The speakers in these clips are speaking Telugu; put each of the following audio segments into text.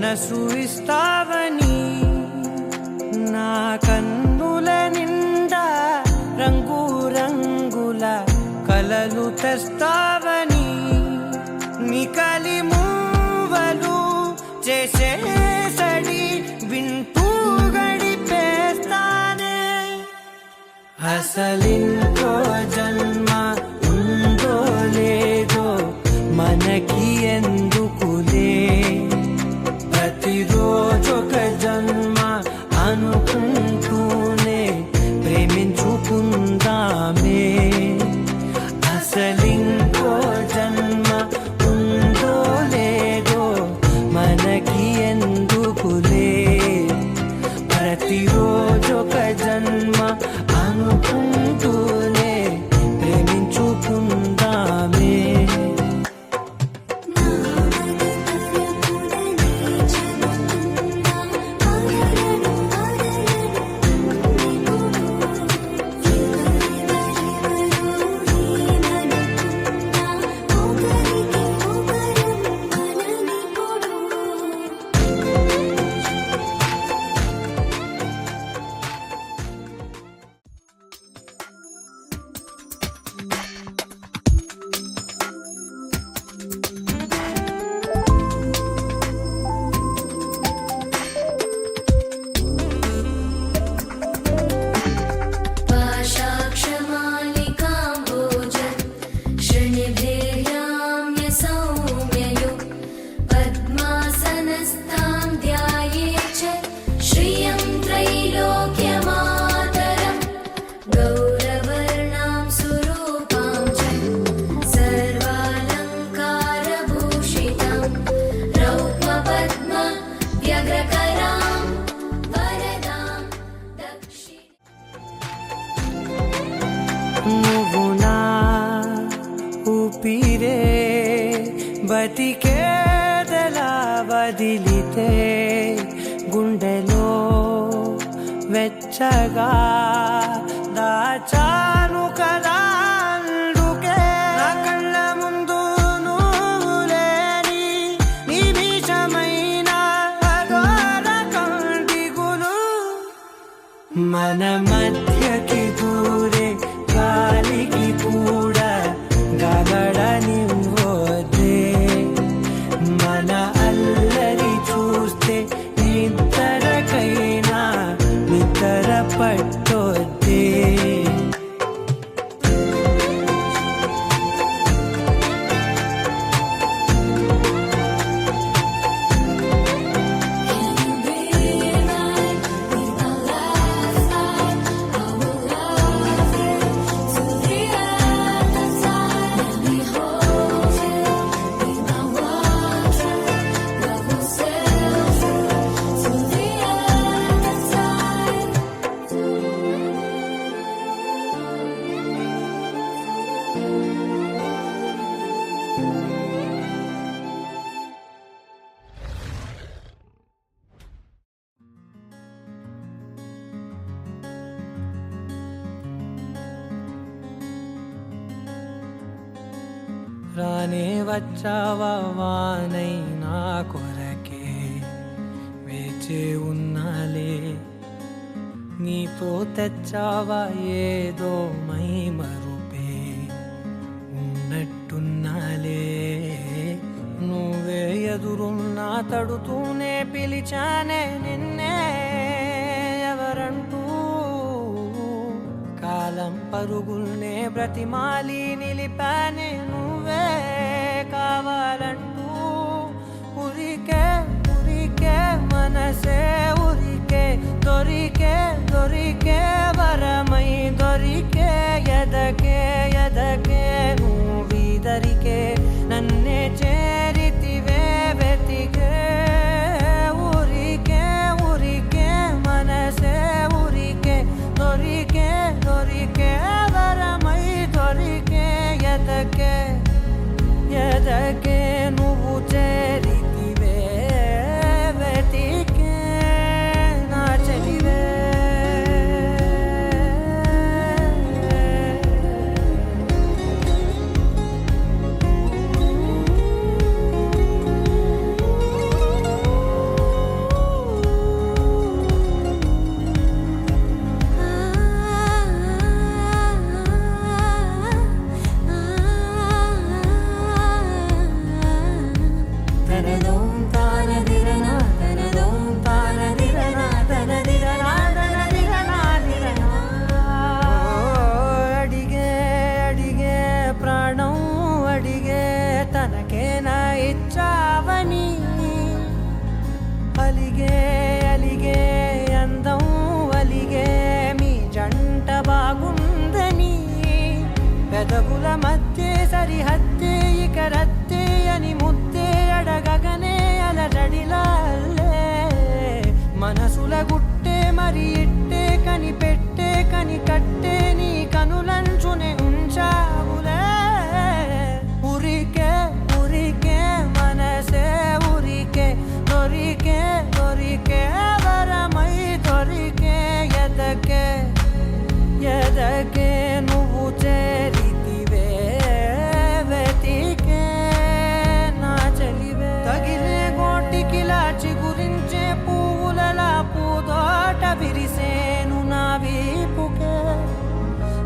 మనసు ఇస్తావని నా కన్నుల నిండా రంగు రంగుల కలలు తెస్తావని నికలి మూవలు చేసేసడి వింటూ గడిపేస్తానే అసలింకో జన్మ ఉందో లేదో మనకి ఎందుకులే ప్రతిరోజొక జన్మ అనుకుంటూనే ప్రేమించుకుందామే అసలింకో జన్మ ఉందో లేదో మనకి ఎందుకులే ప్రతిరోజొక జన్మ అనుకుంటూనే ప్రేమించుకుందామే నువ్వు నా ఊపిరే బతికేదలా వదిలితే గుండెలో వెచ్చగా దాచాను కదా అందుకే నా కళ్ళ ముందు నువ్వు లేని నిమిషమైన అఘోర కంటిగులు మన మధ్యకి దూరే గాలికి కూడా గగడనివ్వదే మన అల్లరి చూస్తే నిద్రకైనా నిద్ర పట్టొద్దే రానే వచ్చావా వానై నా కొరకే వేచే ఉన్నాలే నీతో తెచ్చావా ఏదో మై మరుపే ఉన్నట్టున్నాలే నువ్వే ఎదురున్నా తడుతూనే పిలిచానే నిన్నే ఎవరంటూ కాలం పరుగుల్నే బ్రతిమాలి నిలిపానే నువ్వే కావాలంటూ ఉరికే ఉరికే మనసే ఉరికే దొరికే దొరికే వరమై దొరికే ఎదకే ఎదకే నువ్విదరికే నన్నే చేరితివే వెతికే ఉరికే ఉరికే మనసే ఉరికే దొరికే దొరికే వరమై దొరికే ఎదకే ఎదకే నువ్వు చేరితివే వెతికే నా చెలివే పెదవుల మధ్య సరిహద్దే ఇక రద్దే అని ముద్దే అడగగనే అలజడిలా అల్లే మనసుల గుట్టే మరి ఇట్టే కనిపెట్టే కని కట్టే నీ కనులంచునే ఉంచావులే ఉరికే ఉరికే మనసే ఉరికే దొరికే దొరికే వరమై దొరికే ఎదకే ఎదకే నువ్వు చేరితివే వెతికే నా చెలివే తగిలే గోటికిలా చిగురించే పువ్వులలా పూదోట విరిసేను నా వీపుకే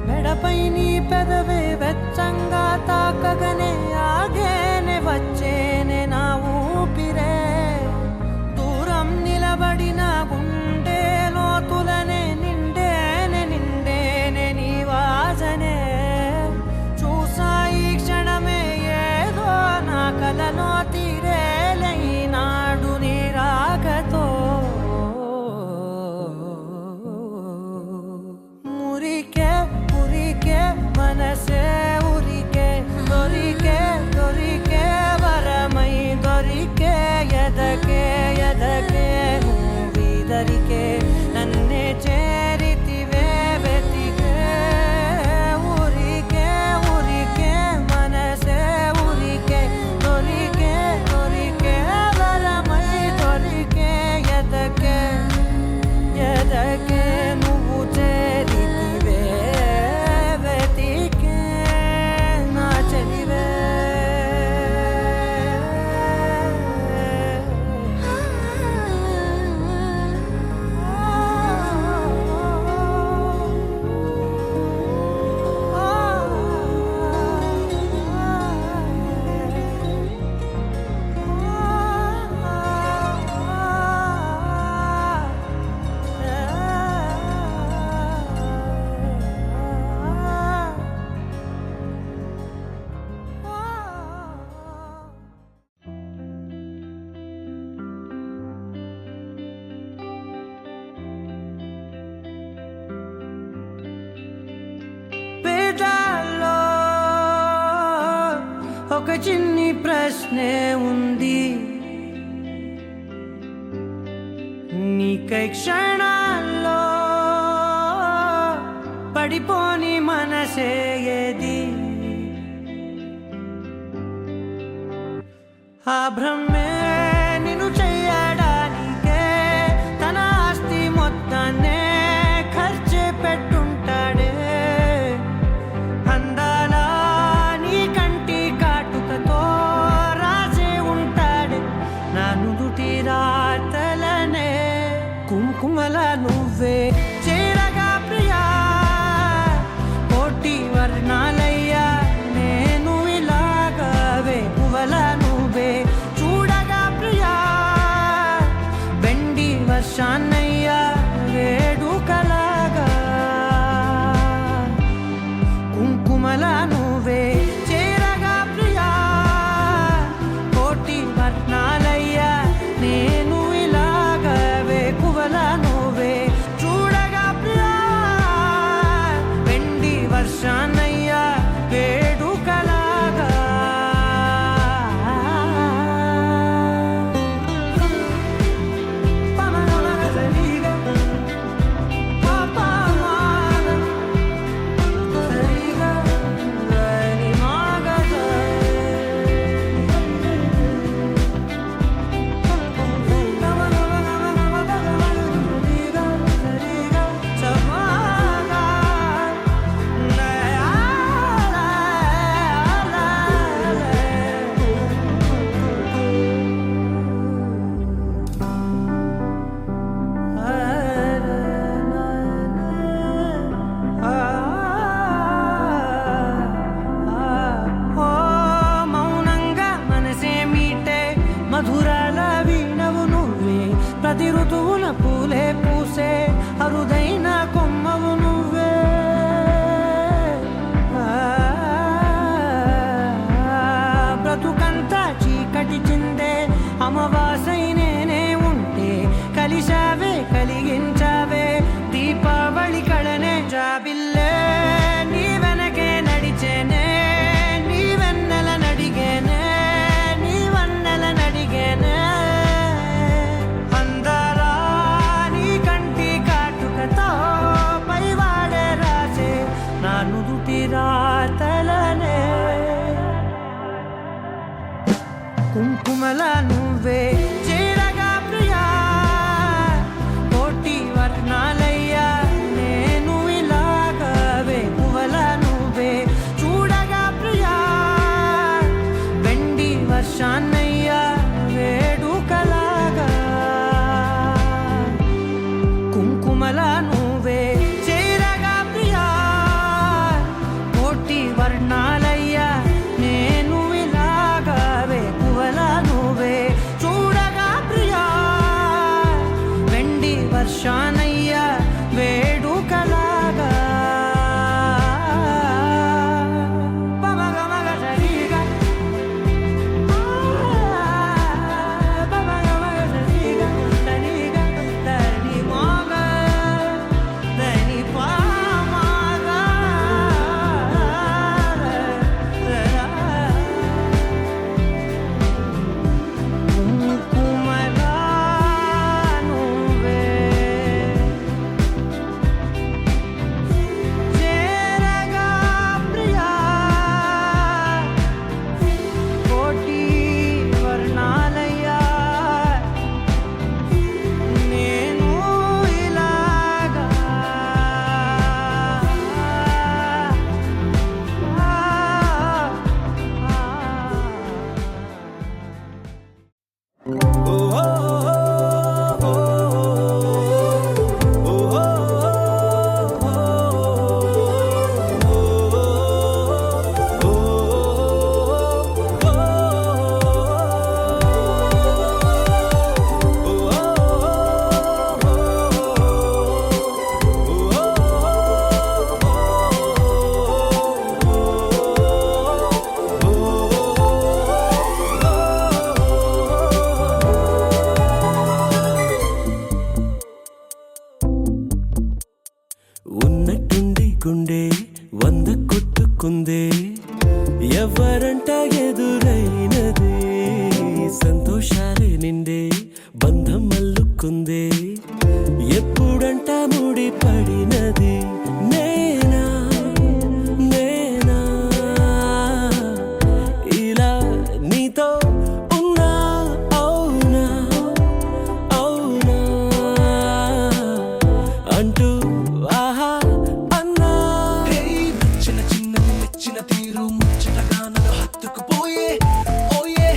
మెడపై నీ పెదవే వెచ్చంగా తాకగనే ఆగేనే వచ్చేనే నా ఊపిరే దూరం నిలబడిన గుండె లోతులనే నిండేనే నిండేనే నీ వాసనే చూసా ఈ క్షణమే ఏదో నా కలలో తీరేలే నాడు నీ రాకతో మురికే ఉరికే మనసే ఉరికే దొరికే దొరికే వరమై దొరికే ఎదకే ఎదకే నువ్విదరికే నన్నే చేరితివే వెతికే ఉరికే ఉరికే మనసే ఉరికే దొరికే దొరికే వరమై దొరికే ఎదకే ఎదకే నువ్వు చేరితివే వెతికే నా చెలివే పేదాల్లో ఒక చిన్ని ప్రశ్నే ఉంది నీకై క్షణాల్లో పడిపోని మనసే ఏది ఆ భ్రమే నిన్ను చెయ్యడానికే తన ఆస్తి మొత్తాన్నే ఖర్చే పెట్టుంటాడే అందాల నీ కంటి కాటుకతో రాసే ఉంటాడే నా నుదుటి రాతలనే కుంకుమల నువ్వే చేరగా ప్రియా కోటి వర్ణాలయ్యా నేను ఇలాగవే పువ్వల నువ్వే చూడగా నుదుటి రాతలనే కుంకుమల నువ్వే చేరగా ప్రియా కోటి వర్ణాలయ్యా నేను ఇలాగవే పువ్వల నువ్వే చూడగా ప్రియా వెండి వర్షాన్నయ్యా వేడుకలాగా కుంకుమల నువ్వే చేరగా ప్రియా కోటి వర్ణాలయ్యా నేను ఇలాగవే పువ్వల నువ్వే చూడగా ప్రియా వెండి వర్షానయ్యా వేడుకలాగా పమగమగ సరిగా పమగమగ సరిగా దనిగా దని మోగ దని పామగ కుంకుమల నువ్వే చేరగా ప్రియా కోటి వర్ణాలయ్యా నేను ఇలాగా ఉన్నట్టుండి గుండె 100 కొట్టుకుందే ఎవరంట ఎదురైనది సంతోషాలే నిండే బంధం అల్లుకుందే ఎప్పుడంట ముడి పడినది నేనా నేనా ఇలా నీతో ఉన్నా అవునా అవునా అంటూ ఆహా అన్నా చిన్న చిన్న మెచ్చిన తీరు ముచ్చటగా నన్ను హత్తుకుపోయే ఓయే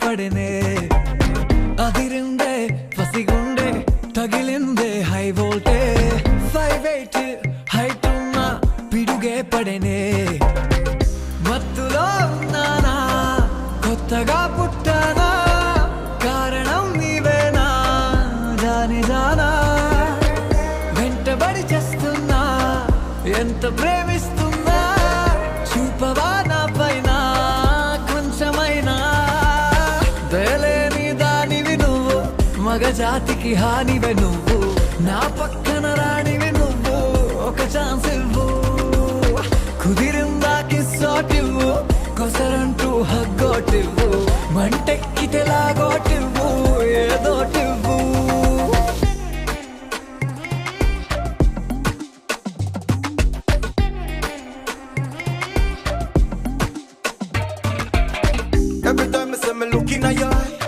పడినే అదిరిందే పసిగుండే తగిలిందే హై వోల్టే 5'8" హైట్ ఉన్న పిడుగే పడినే మత్తులో ఉన్నానా కొత్తగా పుట్టానా కారణం నీవేనా జాని జానా వెంటబడి చేస్తున్నా ఎంత ప్రేమిస్తున్నా చూపవా నా పైన కొంచెమైనా దయలేని దానివి నువ్వు మగ జాతికి హానివే నువ్వు నా పక్కన రానివి నువ్వు ఒక ఛాన్స్ ఇవ్వు కుదిరిందా కిస్సోటివ్వు కొసరంటూ హగ్గోటివ్వు మంటెక్కితే లాగోటివ్వు ఏదోటివ్వు Every time I say me looking at your eye,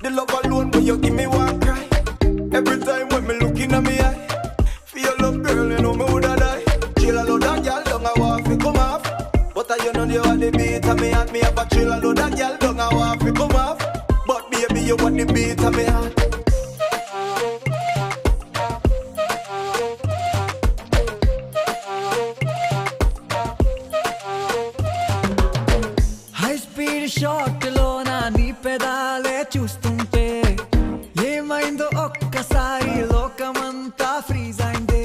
the love alone when you give me one cry. Every time when me looking at me eye, for your love girl you know me woulda die. Chill a load that girl down a walk fi come off, but you know you want the beat of me heart. Me have a chill a load that girl down a walk fi come off, but baby you want the beat of me heart. High speed shot లోన నీ పెదాలే చూస్తుంటే ఏమైందో ఒక్కసారి లోకమంతా ఫ్రీజ్ అయిందే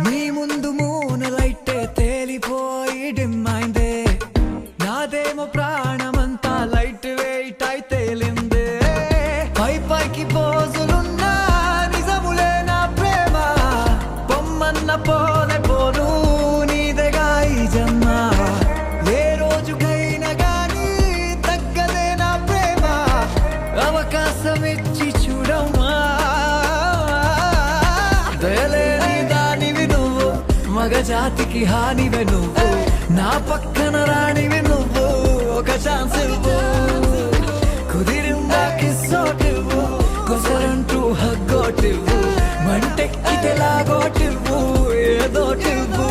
నీ ముందు మూన్ లైటే తేలిపోయి డిమ్ అయిందే నాదేమో ప్రాణమంతా లైట్ వెయిట్ అయి తేలిందే పైకి పోజులున్నా నిజములే నా ప్రేమ పొమ్మన్న పోనే పోను నీదెగా ఈ జన్మ ఏ రోజుకైనా గానీ తగ్గదే నా ప్రేమ అవకాశం ఇచ్చి చూడమ్మా దయలేని దానివి నువ్వు మగ జాతికి హానివే నువ్వు నా పక్కన రానివి నువ్వు ఒక ఛాన్స్ ఇవ్వు కుదిరిందా కిస్సోటివ్వు కొసరంటూ హగ్గోటివ్వు మంటెక్కితే లాగోటివ్వు ఏదోటివ్వు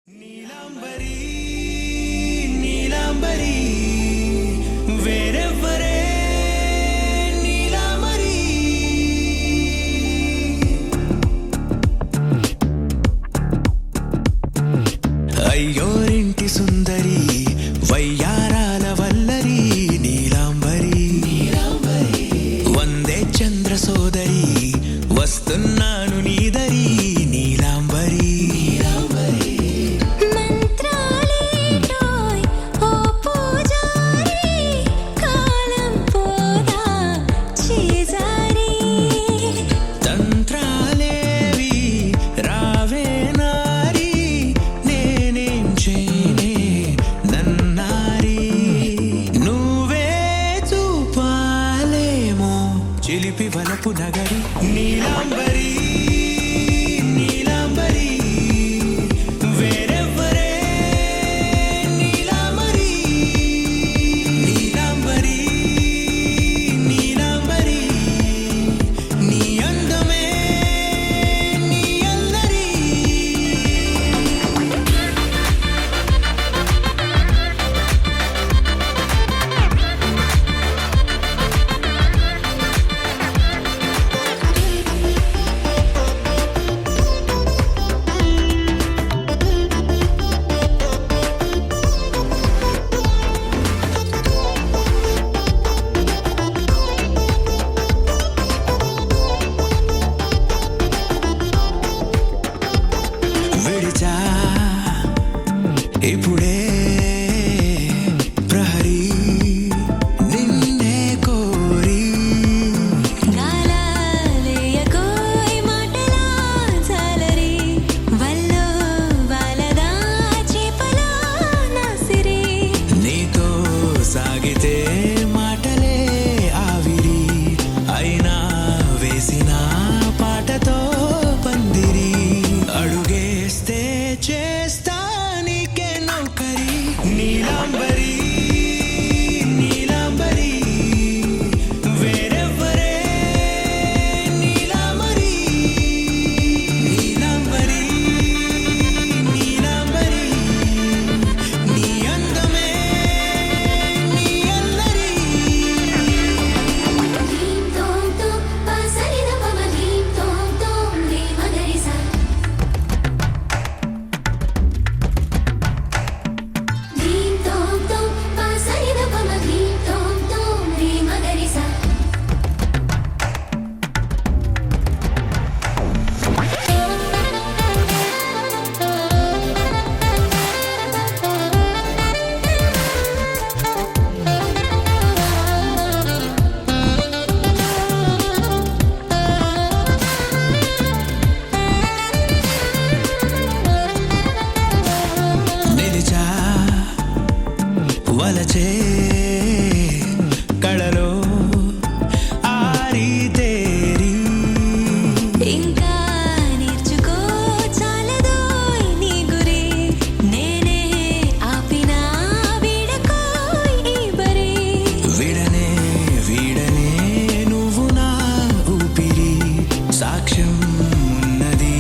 నీలాంబరి నీలాంబరి వేరెవ్వరే నీలాంబరి అయ్యోరింటి సుందరి వయ్యారాల వల్లరి నీలాంబరి వందే చంద్ర సోదరి వస్తున్నాను నీదరి నీలాంబరి మంత్రాలేటోయ్ ఓ పూజారి కాలం పోదా చేజారి తంత్రాలేవి రావే నారి నేనేం చేయనే నన్నారి నువ్వే చూపాలేమో చిలిపి వలపు నగరి నీలాంబరి నీలాంబరి వేరెవ్వరే నీలాంబరి నీలాంబరి నీలాంబరి నీ అందమే నీ అల్లరి తోం పా సని ద ప మ ధీ తోం తోం రే మ గ రి సా నిలిచా వలచే కళలో ఆరి తేరి ఇంకా నేర్చుకో చాలదోయ్ నీ గురి నేనే ఆపినా వీడకోయ్ ఈ బరి విడనే వీడనే నువ్వు నా ఊపిరి సాక్ష్యం ఉన్నది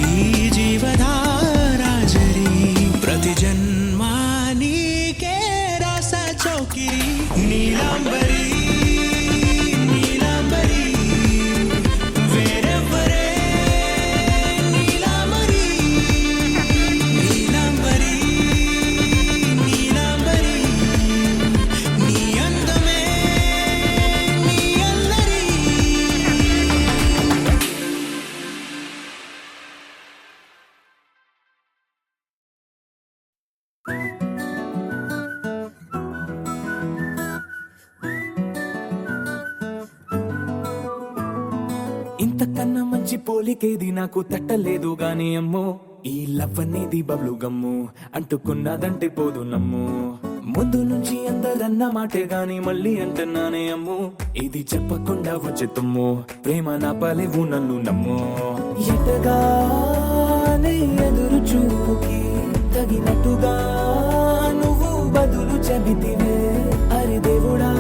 జీవధారాజరి ప్రతి జన్మా నీకే రాస చౌకిరి నీలాంబరి నీలాంబరి వేరెవ్వరే నీలాంబరి నీలాంబరి నీలాంబరి నీ అందమే నీ అల్లరి ఇంతకన్నా మంచి పోలికేది నాకు తట్టలేదు గాని అమ్మో ఈ లవ్ అనేది బబ్లు గమ్ము అంటుకున్నదంటే పోదు నమ్ము ముందు నుంచి అందరన్న మాటే గాని మళ్ళీ అంటున్నానే అమ్ము ఇది చెప్పకుండా వచ్చే తుమ్ము ప్రేమ నా పలేవు నన్ను నమ్ము ఎటగానే ఎదురు చూపుకి తగినట్టుగా నువ్వు బదులు చెబితివే అరే దేవుడా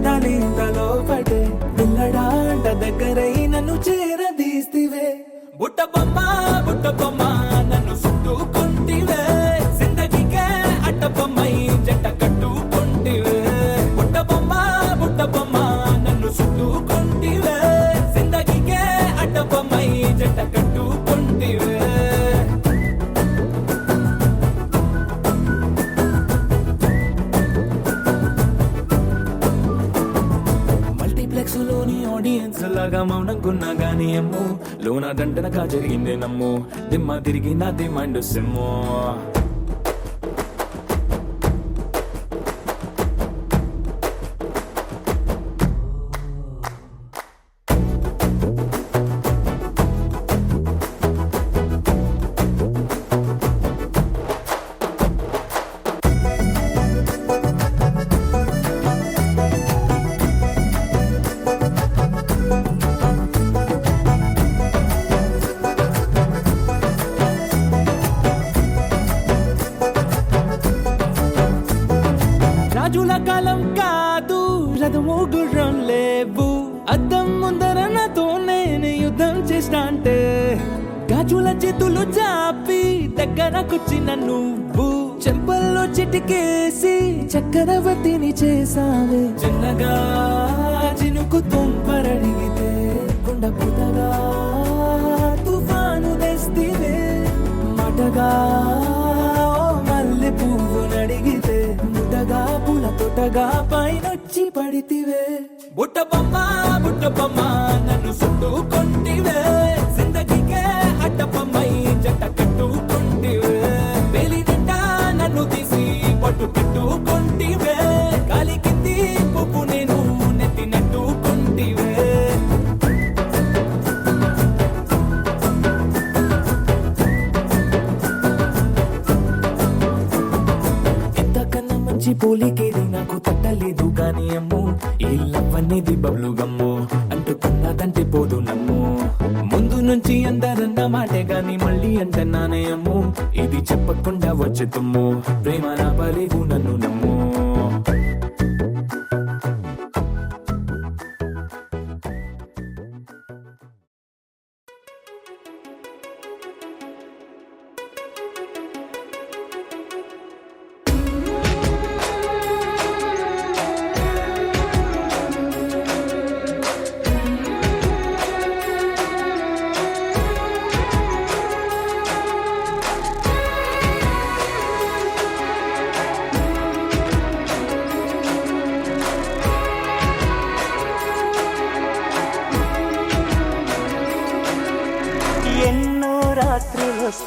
దానింతలో పడే పిల్లడాంట దగ్గరై నన్ను చేరదీస్తివే బుట్ట బొమ్మ నన్ను చుట్టుకుంటివే జిందగీకే అట్ట బొమ్మై జంట కట్టుకుంటివే బుట్ట బొమ్మ నన్ను చుట్టుకుంటివే జిందగీకే అట్ట బొమ్మై జంట కట్టుకుంటివే మల్టీప్లెక్స్ లోని ఆడియన్స్ లాగా మౌనంకున్నా గానీ అమ్ము లోన దండనగా జరిగిందే నమ్ము దిమ్మ తిరిగి నాది మైండ్ సిమ్ము రాజుల కాలం కాదు రథము గుర్రం లేవు అద్దం ముందర నాతో నేను యుద్ధం చేస్తా అంటే గాజుల చేతులు చాపి దగ్గరకొచ్చిన నువ్వు చెంపల్లో చిటికేసి చక్రవర్తిని చేసావే చిన్నగా చినుకు తుంపరడిగితే కొండ పుటగా తుఫాను తెస్తివే మాటగా మల్లె పువ్వు నడిగితే ముటగా పుల తొటగా పైనొచ్చి పడితివే బుట్ట బొమ్మ నన్ను చుట్టుకుంటివే జిందగీకే అట్ట బొమ్మై జంట కట్టుకుంటివే వేలి నిండా నన్ను తీసి పట్టు పెట్టుకుంటివే గాలి కింది పువ్వు నేను నెత్తి నెట్టుకుంటివే ఇంతకన్నా మంచి పోలికేది నాకు తట్టలేదు గాని అమ్ము ఈ లవ్ అనేది బబ్లు గమ్ము అంటుకున్నదంటే పోదు నమ్ము ముందు నుంచి అందరన్న మాటే గాని మళ్ళీ అంటున్నానే అమ్ము ఇది చెప్పకుండా వచ్చే తుమ్ము ప్రేమ నా పలేవు నన్ను నమ్ము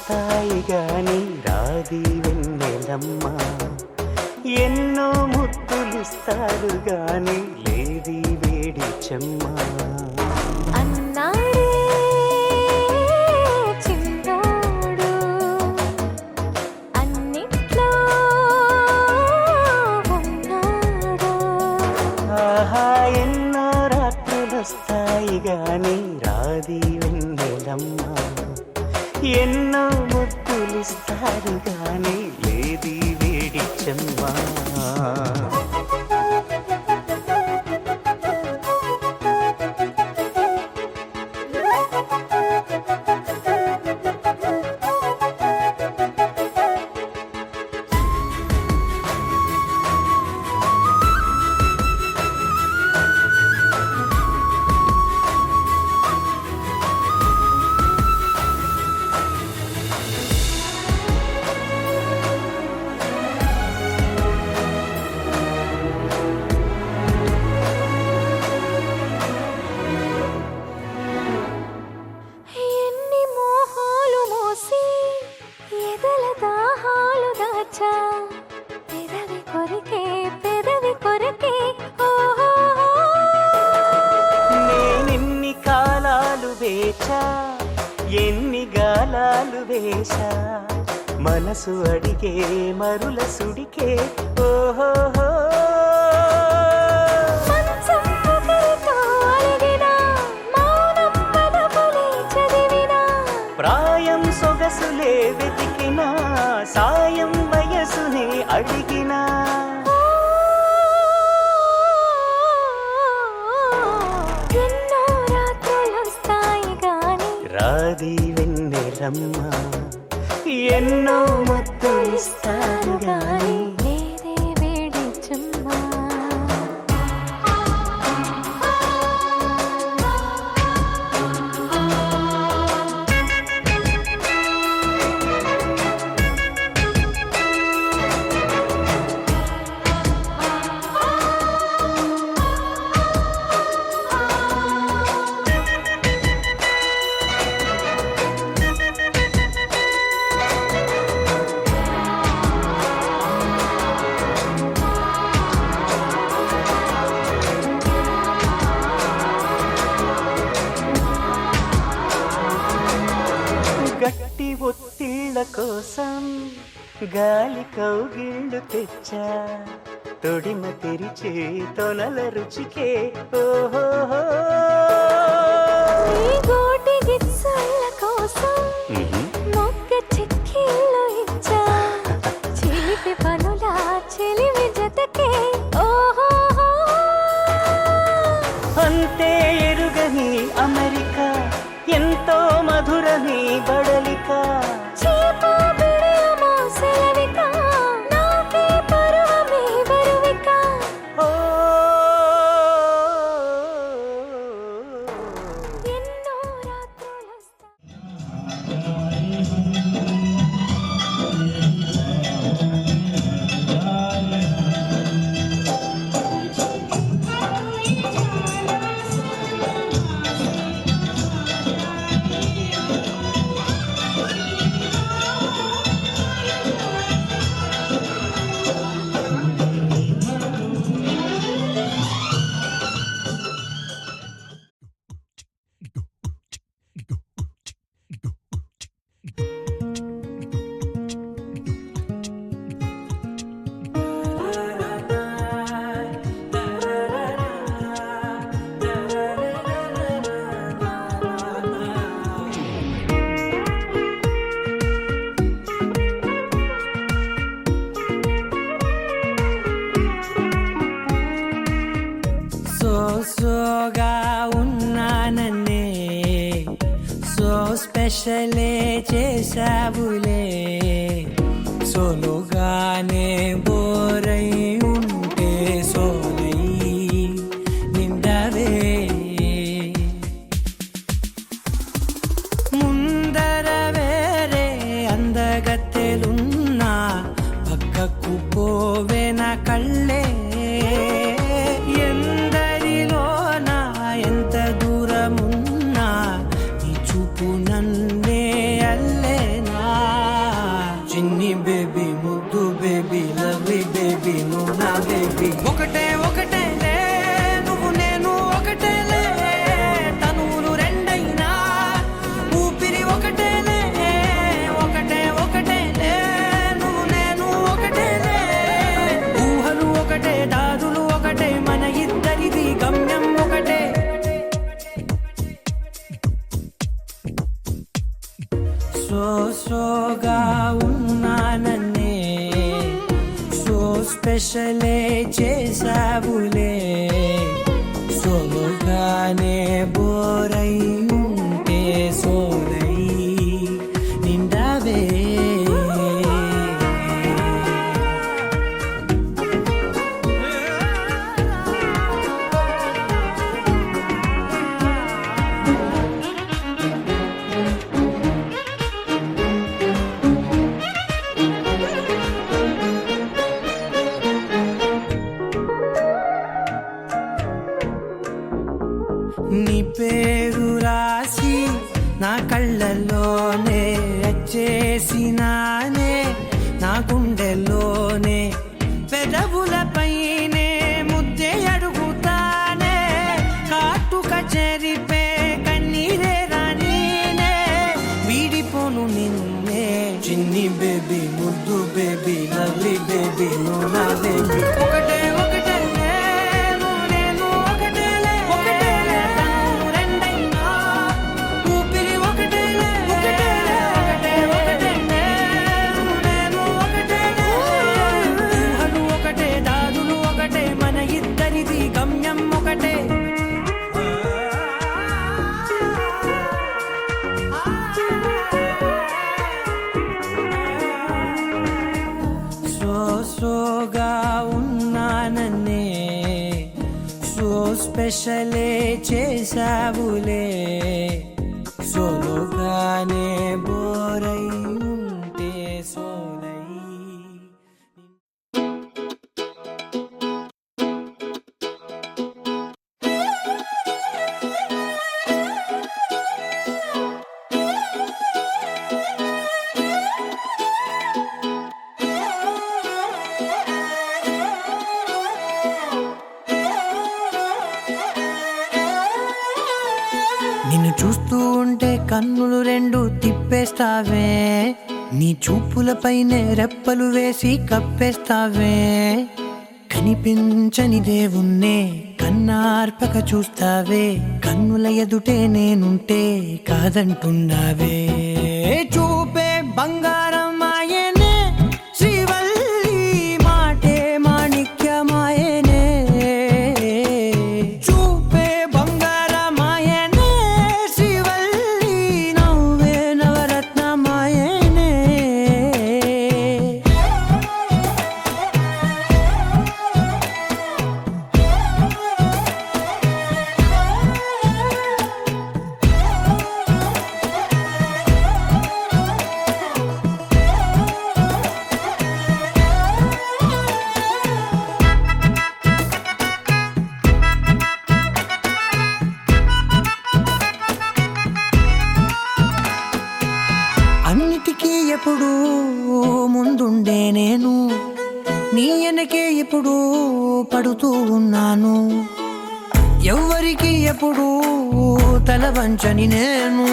రాత్రులొస్తాయి గాని రాది వెన్నెలమ్మ ఎన్నో ముద్దులిస్తారు గాని లేది వేడి చెమ్మ అన్నాడే చిన్నోడు అన్నిట్లో ఉన్నాడు. ఆహా ఎన్నో రాత్రులొస్తాయి గాని రాది వెన్నెలమ్మ ఎన్నో ముద్దులిస్తారు గాని లేది వేడి చెమ్మ ఎన్ని మోహాలు మోసి ఎదల దాహాలు దాచా పెదవి కొరికే ఓహో నేనెన్ని కాలాలు వేచా ఎన్ని గాలాలు వేశా మనసు అడిగే మరుల సుడికే ఓహో మంచం ఒకరితో అలిగినా మౌనం పలుకులే చదివినా ప్రాయం సొగసులే వెతికినా సాయం వయసునే అడిగినా ఎన్నో రాత్రులొస్తాయి గాని రాది వెన్నెలమ్మ ఎన్నో ముద్దులిస్తారు గాని లేదే వేడి చెమ్మా. గట్టి ఒత్తిళ్ళ కోసం గాలి కౌగిళ్ళు తెచ్చా తొడిమ తెరిచే తొనల రుచికే ఓహో ఈ గోటి గిచ్చుల కోసం మొక్క చిక్కిళ్ళు ఇచ్చా చిలిపి పనుల చెలిమి జతకే ఓహో అంతే ఎరుగని అమెరికా ఎంతో మధురని బడలిక చీపా బిడియమో సెలవిక నాకే పరువమే బరువిక ఓ ఎన్నో రాత్రులొస్తాయి సోగా ఉన్నానన్నే సో స్పెషలే చేసావులే సోలోగానే బోరై ఉంటే సోలై నిండవే ముందర వేరే అందగత్తెలున్నా పక్కకు పోవే నా కళ్ళే ఎందరిలోనా ఎంత దూరమున్నా నీ చూపు నన్నే అల్లేనా లవ్లీ బేబీ నువ్వు నా బేబీ ఒకటే ఒకటేలే నువ్వు నేను ఒకటేలే తనువులు రెండైనా ఊపిరి ఒకటేలే ఒకటే ఒకటేలే నువ్వు నేను ఒకటేలే ఊహలు ఒకటే దాదులు ఒకటే మన ఇద్దరిది గమ్యం ఒకటే సోగా ఉన్నానన్నే సో స్పెషలే చేసావులే సోలోగానే బోరై ఉంటే సోలై నిండావే నీ పేరు రాసి నా కళ్ళల్లోనే చేసినానే నా గుండెల్లోనే పెదవులపైనే ముద్దే అడుగుతానే కాటుక చెరిపే కన్నీరే రానీనే వీడిపోను నిన్నే చిన్ని బేబీ ముద్దు బేబీ లవ్లీ బేబీ నువ్వు నా బేబీ ఒకటే ఒకటేలే నువ్వు నేను ఒకటేలే ఒకటేలే తనువు రెండైనా ఊపిరి ఒకటేలే ఒకటేలే ఒకటే ఒకటేలే నువ్వు నేను ఒకటేలే ఊహలు ఒకటే దాదులు ఒకటే మన ఇద్దరిది గమ్యం ఒకటే సోగా ఉన్నానన్నే సో స్పెషలే చేసావులే సోలోగానే బోరై ఉంటే సోలై నిన్ను చూస్తూ ఉంటే కన్నులు రెండు తిప్పేస్తావే నీ చూపులపైనే రెప్పలు వేసి కప్పేస్తావే కనిపించని దేవుణ్ణే కన్నార్పక చూస్తావే కన్నుల ఎదుటే నేనుంటే కాదంటున్నావే చూపే బంగారం ఆయనే శ్రీవల్లి మాటే మాణిక్యమాయనే చూపే బంగారమాయనే శ్రీవల్లి నవ్వే నవరత్నమాయనే అన్నిటికీ ఎప్పుడు ముందుండే నేను నీ వెనకే ఎప్పుడు పడుతూ ఉన్నాను ఎవ్వరికి ఎప్పుడు తల వంచని నేను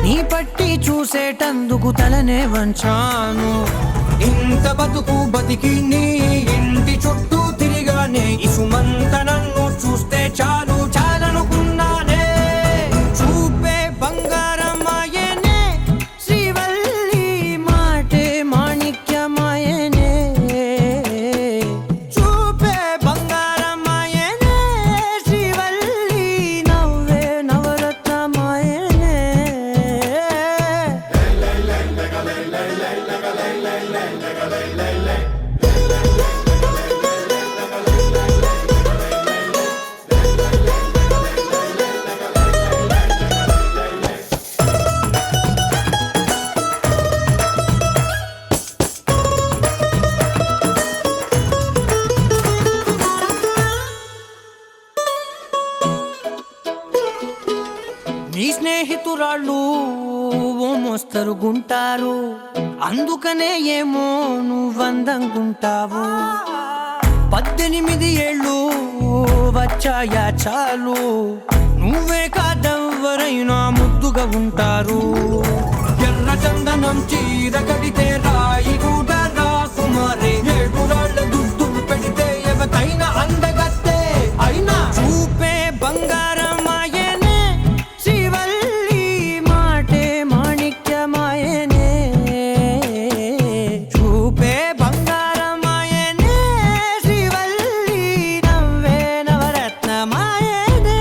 నీ పట్టి చూసేటందుకు తలనే వంచాను ఇంత బతుకు బతికి నీ ఇంటి చుట్టూ తిరిగానే ఇసుమంత నన్ను చూస్తే చాలు చాలనుకున్నానే చూపే బంగారమాయనే శ్రీవల్లి మాటే మాణిక్యమాయనే చూపే బంగారమాయనే శ్రీవల్లి నవ్వే నవరత్నమాయనే నీ స్నేహితురాళ్ళు ఓ మోస్తరుగుంటారు, అందుకనే ఏమో నువ్వందంగుంటావు. 18 ఏళ్ళు వచ్చాయా చాలు, నువ్వే కాదెవ్వరైనా ముద్దుగా ఉంటారు. ఎర్ర చందనం చీర కడితే రాయి కూడా రాకుమారే, 7 రాళ్ళ దుద్దులు పెడితే ఎవతైనా అందగత్తే. అయినా చూపే బంగారమాయనే, శ్రీవల్లి మాటే మాణిక్యమాయనే. చూపే బంగారమాయనే, శ్రీవల్లి నవ్వే నవరత్నమాయనే.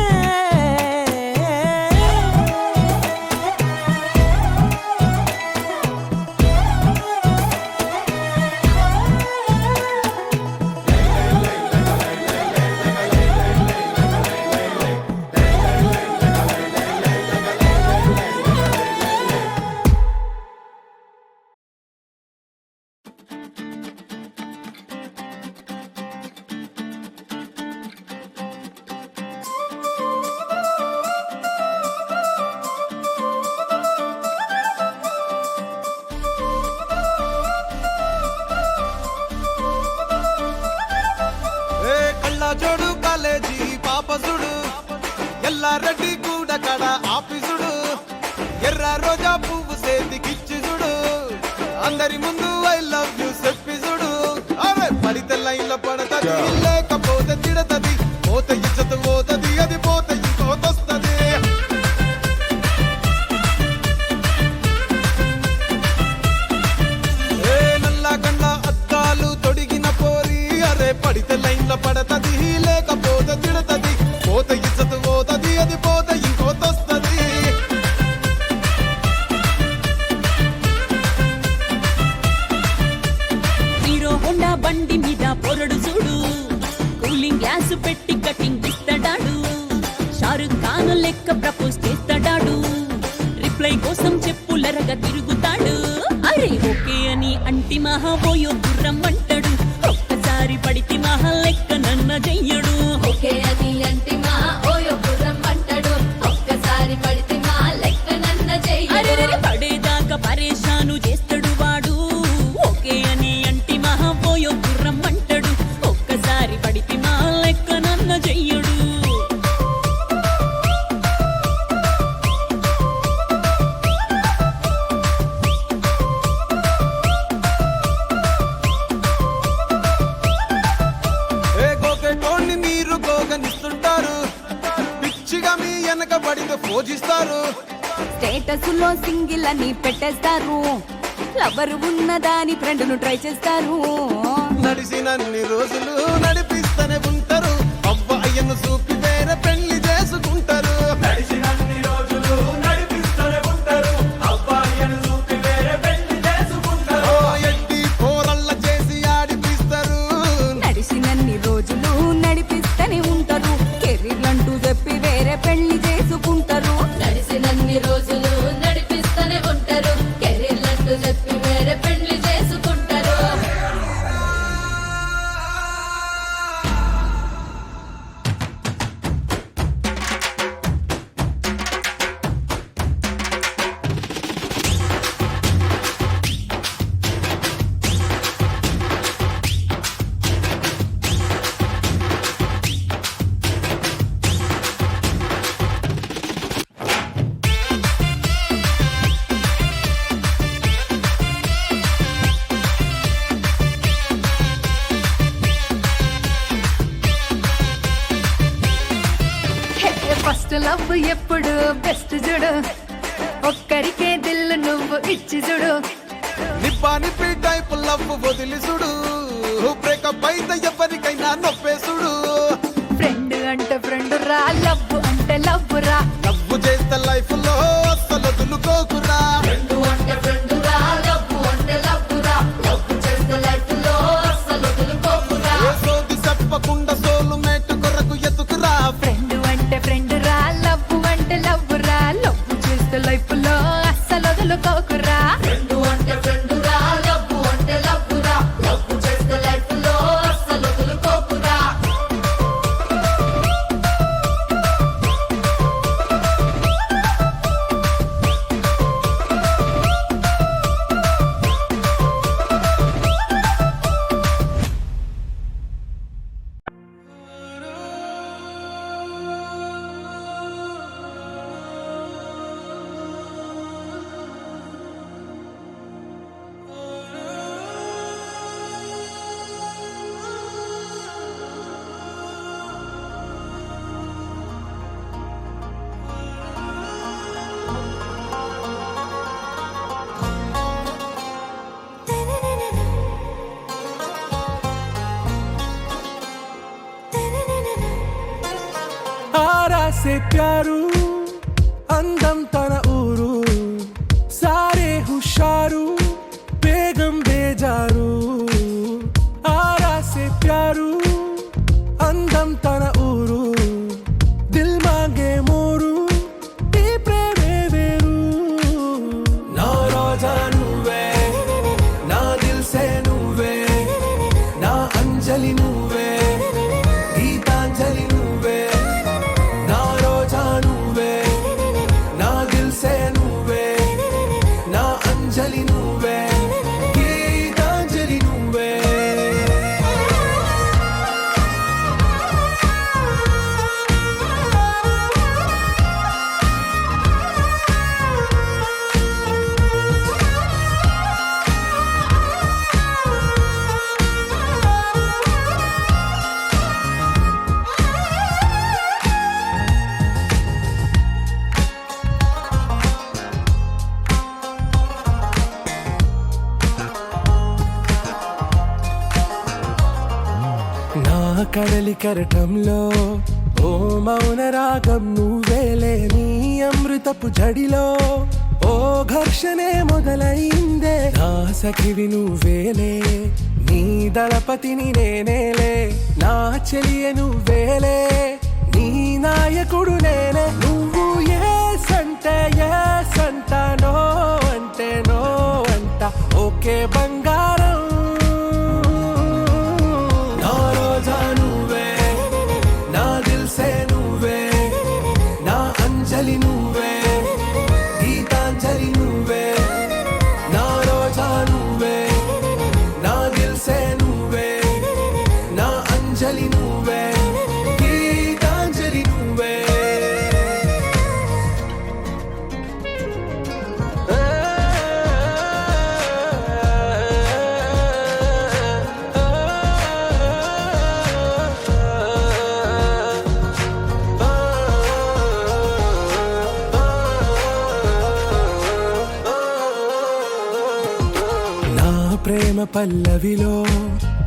ఏ కళ్ళ జోడు కాలేజీ పాపసుడు, ఎల్లారెడ్డి కూడా కడ ఆఫీసుడు, ఎర్ర రోజా పువ్వు సేతికిచ్చి చూడు, అందరి ముందు ఐ లవ్ యూ చెప్పి చూడు. అరే పడితే లైన్లో పడతది, లేకపోతే తిడతది, పోత ఇచ్చత పోతది, అది పోత ఇంకోతొస్తది. ఏ నల్ల కళ్ళ అద్దాలు తొడిగిన పోరి, అరే పడితే లైన్లో పడతది, లేకపోతే తిడతది, పోత ఇచ్చత పోతది, అది పోత ఇంకోతొస్తది. హీరో హోండా బండి మీద పొరడు చూడు, కూలింగ్ గ్లాస్ పెట్టి కటింగ్ ఇస్తాడాడు, షారుఖ్ ఖాన్ లెక్క ప్రపోజ్ చేస్తాడాడు, రిప్లై కోసం చెప్పులరగా తిరుగుతాడు. అరే ఓకే అని అంటి మహా పోయో గుర్రం అంటాడు, ఒక్కసారి పడితే మహా లెక్క నన్న చెయ్యడు. ఓకే అది అంటే మా ఓయో గుర్రం అంటాడు, ఒక్కసారి పడితే మా లెక్క నన్న అరే చెయ్యడు. పడేదాకా పరేషాను చేస్తాడు వాడు, ఓకే అని అంటి మహా పోయో గుర్రం అంటాడు, ఒక్కసారి పడితే మా లెక్క నన్న చెయ్యడు. ఏ గోకెటోన్ని మీరు గోగనిస్తుంటారు, పిచ్చిగా మీ వెనక పడితే పూజిస్తారు. స్టేటస్ లో సింగిల్ అని పెట్టేస్తారు, లవర్ ఉన్నదాని ఫ్రెండ్ ను ట్రై చేస్తారు. నడిసినన్ని రోజులు నడిపిస్తూనే ఉంటారు, అవ్వ అయ్యను చూపి వేరే పెళ్లి చేసుకుంటారు. నడిసినన్ని రోజులు నడిపిస్తూనే ఉంటారు, అవ్వ అయ్యను చూపి వేరే పెళ్లి చేసుకుంటారు. ఎట్టి పోరల్ల చేసి ఆడిపిస్తారు, నడిచినన్ని రోజులు నడిపిస్తూనే ఉంటారు, కెరీర్ అంటూ చెప్పి వేరే పెళ్లి చేసుకుంటారు. నడిసినన్ని రోజులు నడిపిస్తూనే ఉంటారు, కెరీర్లంటూ చెప్పి వేరే పెళ్లి చేసుకుంటారు. ఫస్ట్ లవ్ ఎప్పుడు బెస్ట్ చూడు, ఒక్కరికే దిల్లు నువ్వు ఇచ్చి చూడు. నిబ్బా నిప్పి టైపు లవ్ వదిలిసుడు, బ్రేకప్ అయితే ఎవరికైనా నొప్పేసుడు. ఫ్రెండ్ అంటే ఫ్రెండ్ రా, లవ్ అంటే లవ్ రా. లవ్ చేస్తే లైఫ్ లో అస్సలు వదులుకోకురా. ఫ్రెండు అంటే ఫ్రెండు రా, లవ్వు అంటే లవ్వు రా, లవ్వు చేస్తే లైఫ్ లో అస్సలు వదులుకోకురా. ఏ సోది చెప్పకుండా సోలు మేటు కొరకు ఎతుకురా. ఫ్రెండ్ అంటే ఫ్రెండ్ రా, లవ్ అంటే లవ్ రా, లవ్ చేస్తే లైఫ్ లో అస్సలు వదులుకోకురా. ఫ్రెండు అంటే ఫ్రెండు రా, లవ్వు అంటే లవ్వు రా, లవ్వు చేస్తే లైఫ్ లో అస్సలు వదులుకోకురా. సే ప్యారు అందం తన ఊరు సారే హుషారు బేగం బేజారు ఆరా సే ప్యారు అందం తన ఊరు దిల్ మాంగే మోరు ఈ ప్రేమే వేరు నా రోజా నువ్వే నా దిల్ సే నువ్వే నా అంజలి నువ్వే గీతాంజలి నువ్వే నా రోజా నువ్వే నా దిల్ సే నువ్వే నా అంజలి నువ్వే గీతాంజలి నువ్వే నా కడలి కరటంలో ఓ మౌన రాగం నువ్వేలే నీ అమృతపు జడిలో ఓ ఘర్షణే మొదలైందే నా సఖివి నువ్వేలే నీ దళపతిని నేనేలే నా చెలియ నువ్వేలే నీ నాయకుడు నేనే నువ్వు ఏ సంట నో అంటే నో అంట ఓకే బంగారం నా రోజా నువ్వే నా దిల్ సే నువ్వే నా అంజలి నువ్వే గీతాంజలి నువ్వే నా రోజా నువ్వే నా దిల్ సే నువ్వే నా అంజలి నువ్వే గీతాంజలి నువ్వే నా ప్రేమ పల్లవిలో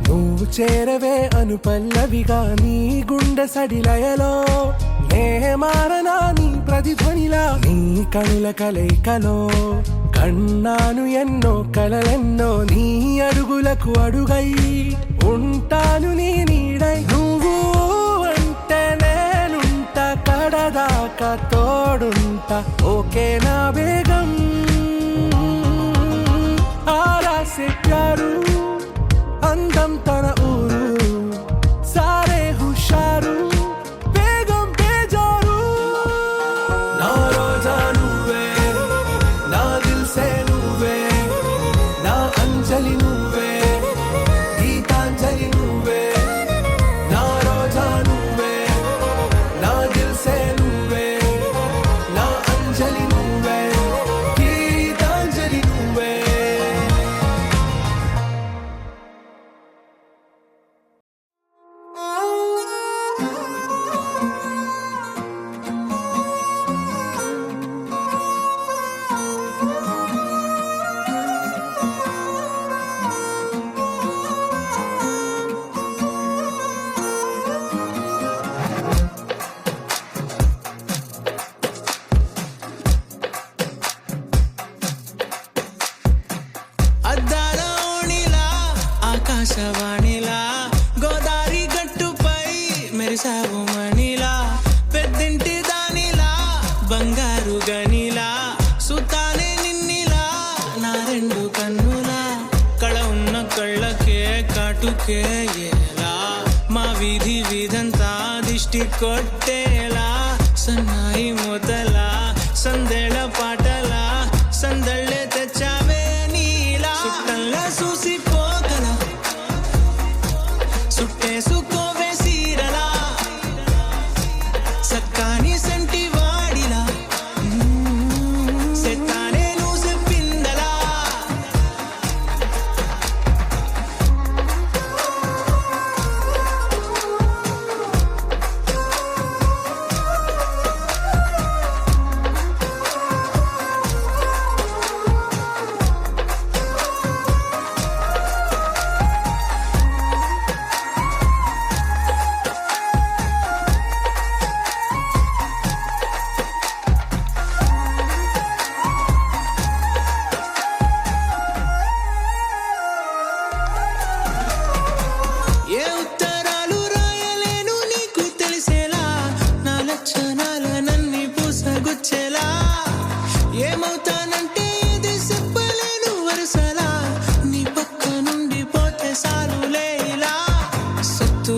నువ్వు చేరవే అను పల్లవిగా నీ గుండె సడిలయలో నే మారనా నీ ప్రతిధ్వనిలా నీ కనుల కలయికలో కన్నాను ఎన్నో కలలెన్నో నీ అడుగులకు అడుగై ఉంటాను నీ నీడై నువ్వు అంటే నేనుంట కడదాకా తోడుంటా ఓకే నా బేగం ఆరా సే ప్యారు అందం తన ఊరు సారే హుషారు బేగం బేజారు నా రోజా నువ్వే నా దిల్ సే నువ్వే నా అంజలి నువ్వే గీతాంజలి నువ్వే నా రోజా నువ్వే నా దిల్ సే నువ్వే నా అంజలి నువ్వే గీతాంజలి నువ్వే అద్దాల ఓణిలా ఆకాశవాణిలా గోదారి గట్టుపై మెరిసావు మణిలా పెద్దింటి దానిలా బంగారు గనిలా సుతానే నిన్నిలా నా రెండు కన్నులా కళ ఉన్న కళ్ళకే కాటుకే ఎలా మా వీధి వీధంతా దిష్టి కొట్టేలా సన్నాయి మొదలా సందేళ పాటలా సందళ్ళే తెచ్చావే నీలా సుట్టల్లా చూసిపోగల సుట్టేసుకోవే సీరలా సక్కాని సంటి వాడిలా సెత్తానే నువ్వు చెప్పిందలా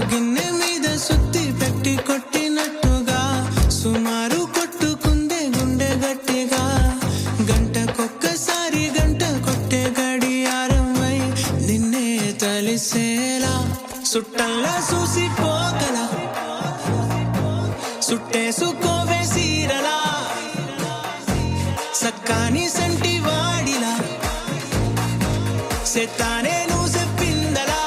గిన్నె మీద సుత్తి పెట్టి కొట్టినట్టుగా సుమారు కొట్టుకుందే గుండె గట్టిగా గంటకొక్కసారి గంట కొట్టే గడియారమై నిన్నే తలిసేలా సుట్టల్లా చూసిపోగల సుట్టేసుకోవే సీరలా సక్కాని సంటి వాడిలా సెత్తానే నువ్వు చెప్పిందలా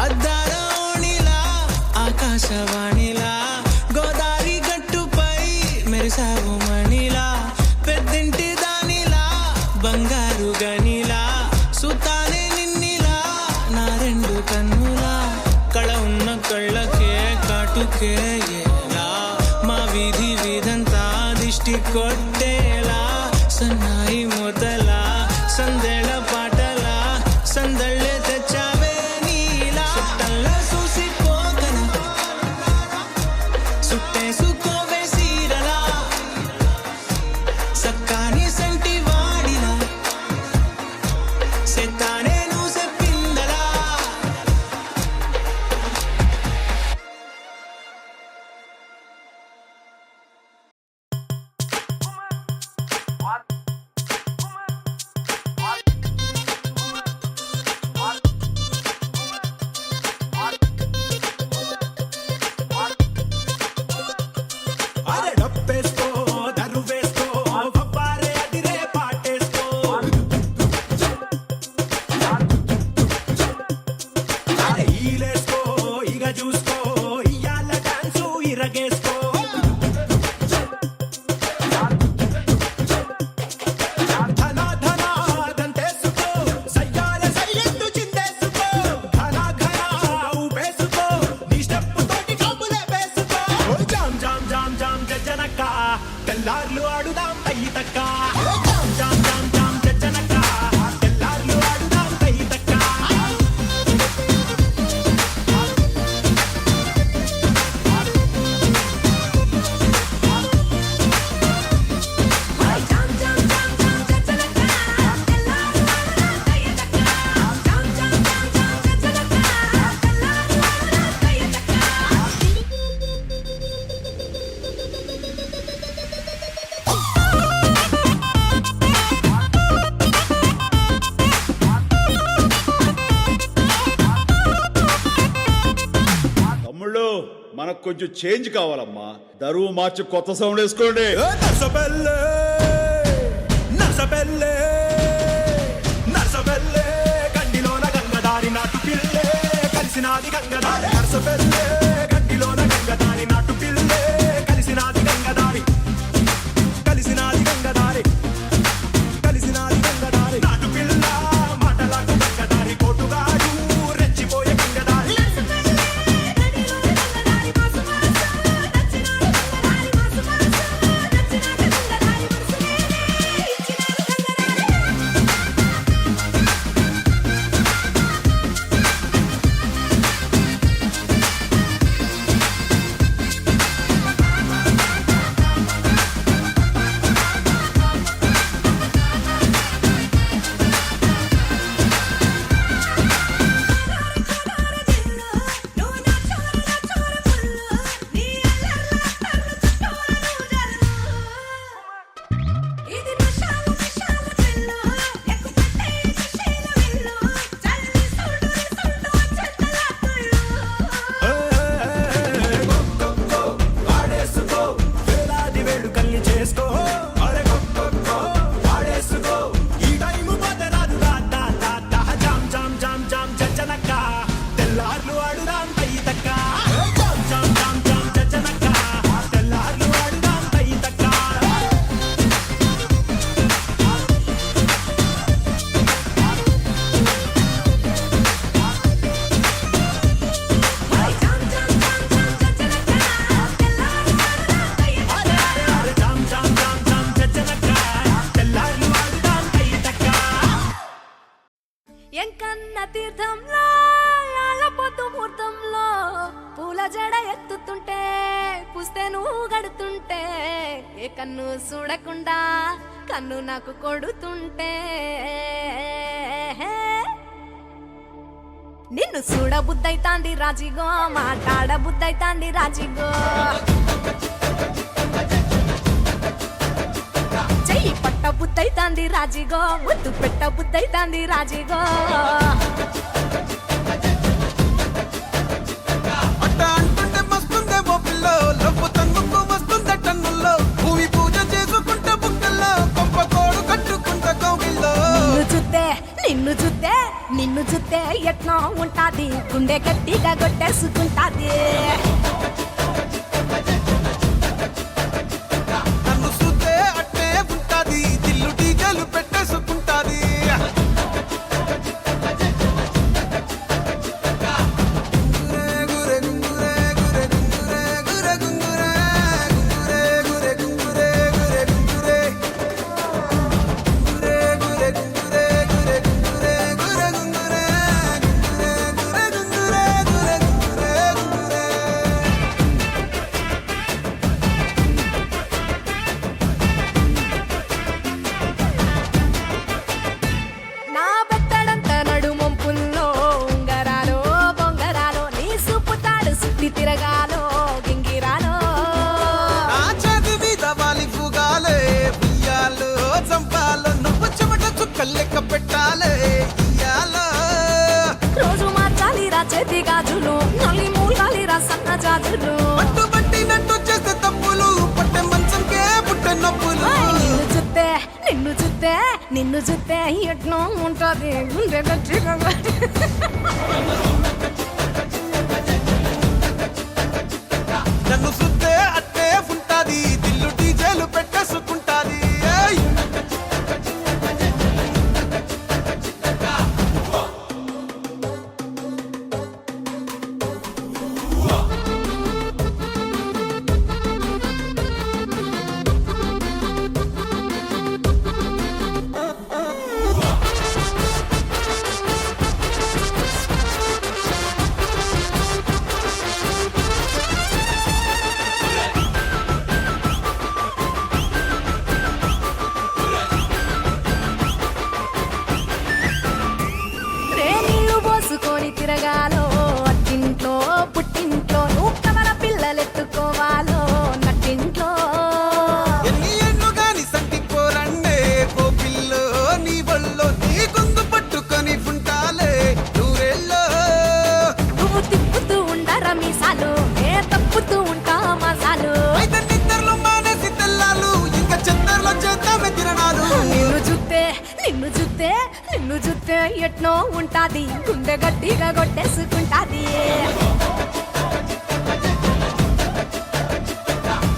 అద్దాల ఓణిలా ఆకాశవాణిలా గోదావరి గట్టుపై మెరిసావు మణిలా పెద్దింటి దానిలా బంగారు గనిలా సుతానే నిన్నిలా నా రెండు కన్నులా కళ ఉన్న కళ్ళకే కాటుకే ఏలా మా వీధి వీధంతా దిష్టి కొట్టేలా సన్నాయి మొదలా సందేళ పాటలా సందళ్ళే తెచ్చావే నీలా సుట్టల్లా చూసిపోగల సుట్టేసుకోవే సీరలా సక్కాని సంటి వాడిలా సెత్తానే నువ్వు చెప్పిందలా అరే డప్పేసుకో దరువేసుకో వవ్వారే అదిరే పాటేసుకో అరే ఈలేసుకో ఇగ చూసుకో ఇయ్యాల డాన్సు ఇరగేసుకో ధన ధన దంతేసుకో సయ్యాల సయ్యట్టు చిందేసుకో ఘన ఘన ఊపేసుకో నీ స్టెప్ తోటి కబులే వేసుకో జామ్ జామ్ జామ్ జామ్ జనక తెల్లార్లు ఆడుదాం తయ్యి తక్క జామ్ జామ్ జామ్ జామ్ జనక తెల్లార్లు ఆడుదాం తయ్యి తక్క తమ్ముళ్ళు మనకు కొంచెం చేంజ్ కావాలమ్మా దరువు మార్చి కొత్త సౌండ్ వేసుకోండి నర్సబెల్లే నర్సబెల్లే నర్సబెల్లే గండిలోన గంగదారి నాటు పిల్లే కలిసినాది గంగదారి నర్సబెల్లే గండిలోన గంగదారి నాటు పిల్లే కలిసినాది గంగదారి కలిసినాది గంగదారి కలిసినాది గంగదారి నాటు పిల్ల మాటలకు గంగదారి కోటుగాడు రెచ్చిపోయే గంగదారి ఎంకన్న తీర్థంలో పొద్దు ముహూర్తంలో పూల జడ ఎత్తుతుంటే పుస్తే నువ్వు గడుతుంటే ఏ కన్ను చూడకుండా కన్ను నాకు కొడుతుంటే నిన్ను చూడబుద్దైతాంది రాజిగో మాట్లాడబుద్దైతాంది రాజిగో చెయ్యి పట్ట బుద్దైతాంది రాజిగో ముద్దు పెట్ట బుద్దైతాంది రాజిగో అట్ట అంటుంటే మస్తుందేమో పిల్లో లవ్వు తన్నుకు వస్తుందే టన్నుల్లో భూమి పూజ చేసుకుంటే బుక్కల్లో కొంప కోడు కట్టుకుంటే కౌగిల్లో నిన్ను చూస్తే ఎట్లా ఉంటాది గుండె గట్టిగా కొట్టేసుకుంటాది నన్ను చూస్తే అట్టే ఉంటాది దిల్లు డీజలు పెట్టేసుకుంటాది నా బెత్తడంత నడుమొంపుల్లో ఉంగరాలో బొంగరాలో నీ సుప్పుతాడు సుత్తి తిరగాలో గింగిరాలో నా చేతి మీద వాలి పుగాలే ఉయ్యాలో చంపాలో నువ్వు చెమట చుక్కలు లెక్క పెట్టాలే ఇయ్యాలో రోజు మార్చాలిరా చేతి గాజులు నల్లి మూలాలిరా సన్న జాజులు పట్టు పట్టినట్టు చేస్తే తప్పులు పట్టే మంచంకే పుట్టే నొప్పులు నిన్ను చూస్తే ఎట్లా ఉంటది గుండె గట్టిగా నన్ను సుత్తే అట్టే ఉంటాది దిల్లు డీజేలు పెట్టేసుకుంటాది ఏయ్! నీళ్లు పోసుకొని తిరగాలో అట్టింట్లో పుట్టింట్లో నువ్వు కవల పిల్లలెత్తుకోవాలో నట్టింట్లో ఎన్ని ఏళ్ళు గాని సంటి పోరండే కోపిల్లో నీ వల్లో నీ గొంతు పట్టుకొని ఉంటాలే నూరేళ్ళో నువ్వు తిప్పుతూ ఉండరా మీసాలు ఏ తప్పుతూ ఉంటా మసాలు అయితే నిద్రలో మానేసి తెల్లాలు ఇంకా చెత్తర్లో చేద్దామే తిరణాలు నిన్ను చూస్తే ఎట్నో ఉంటాది గుండె గట్టిగా కొట్టేసుకుంటాది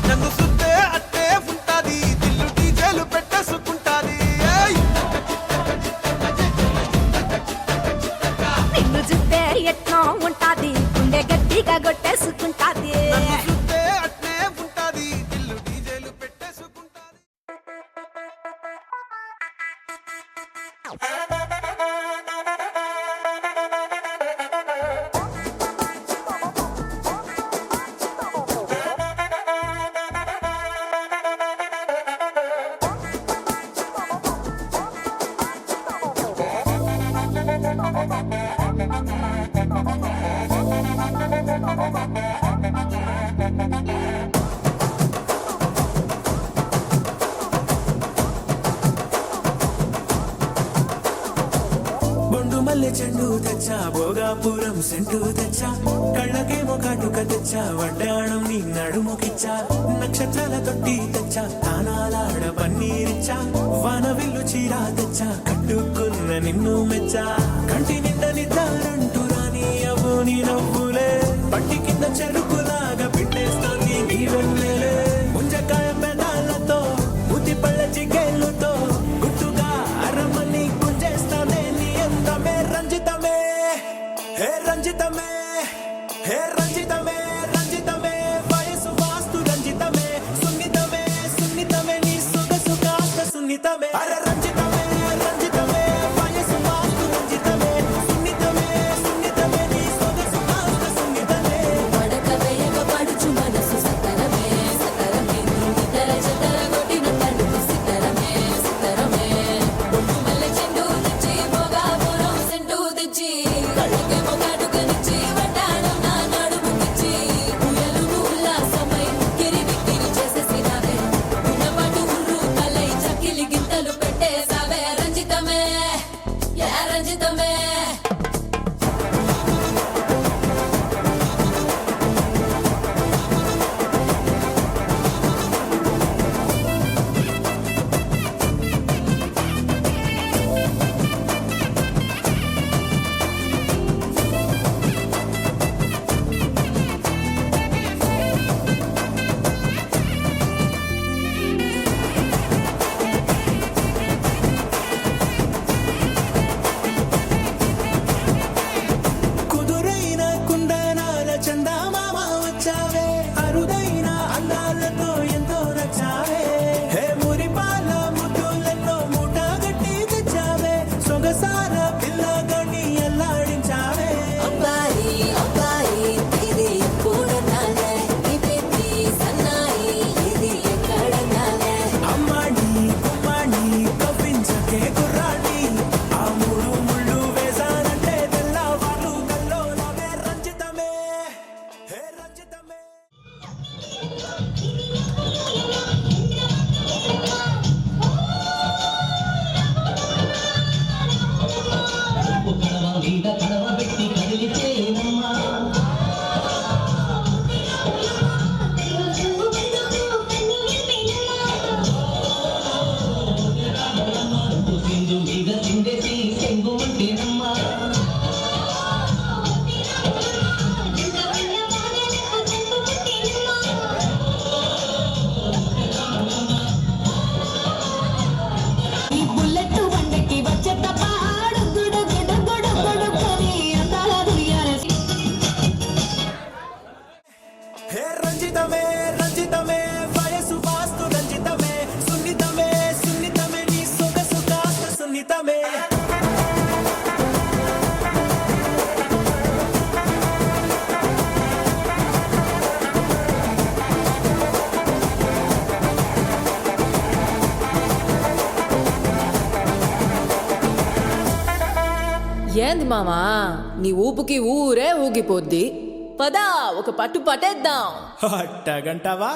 నన్ను సుత్తే అట్టే ఉంటాది దిల్లు డీజేలు పెట్టేసుకుంటాది ఏయ్! నిన్ను చూస్తే ఎట్నో ఉంటాది గుండె గట్టిగా కొట్టేసుకుంటాది నన్ను సుత్తే అట్టే ఉంటాది దిల్లు డీజేలు పెట్టేసుకుంటాది బొండు మల్లె చెండు తెచ్చా భోగాపురం సెంటు తెచ్చా కళ్ళకేమో కాటుక తెచ్చా వడ్డాణం నీ నడుముకిచ్చా నక్షత్రాల తొట్టి తెచ్చా తానాలాడ పన్నీరిచ్చా వాన విల్లు చీరా తెచ్చా కట్టుకున్న నిన్ను మెచ్చా కంటి నిండా నిద్దారంటూ రాని అవ్వు నీ నవ్వులే పట్టి కింద చెరుకులాగా పిండేస్తోంది నీ వెన్నెలే ముంజకాయ పెదాలతో ముద్ది పళ్ళ చికెళ్ళుతో గుట్టుగా అరమని గుంజేస్తానే నీ అందమే రంజితమే హే రంజితమే హే రంజితమే రంజితమే వయసు వాస్తు రంజితమే సున్నితమే సున్నితమే నీ సొగసు కాస్త సున్నితమే అర రంజితమే రంజితమే వయసు వాస్తు రంజితమే సున్నితమే సున్నితమే నీ సొగసు కాస్త సున్నితమే పడక వేయక పడుచు మనసు సతరమే సతరమే నితర జతర కొట్టిన తలుపు సితరమే సితరమే బొట్టు మల్లె చెండు తెచ్చి భోగాపురం సెంటు తెచ్చి కళ్ళకేమో హే రంజితమే రంజితమే వయసు వాస్తు రంజితమే సున్నితమే సున్నితమే నీ సొగసు కాస్త సున్నితమే ఏంది మామా నీ ఊపుకి ఊరే ఊగిపోద్ది పదా ఒక పట్టు పట్టేద్దాం అట్టగంటావా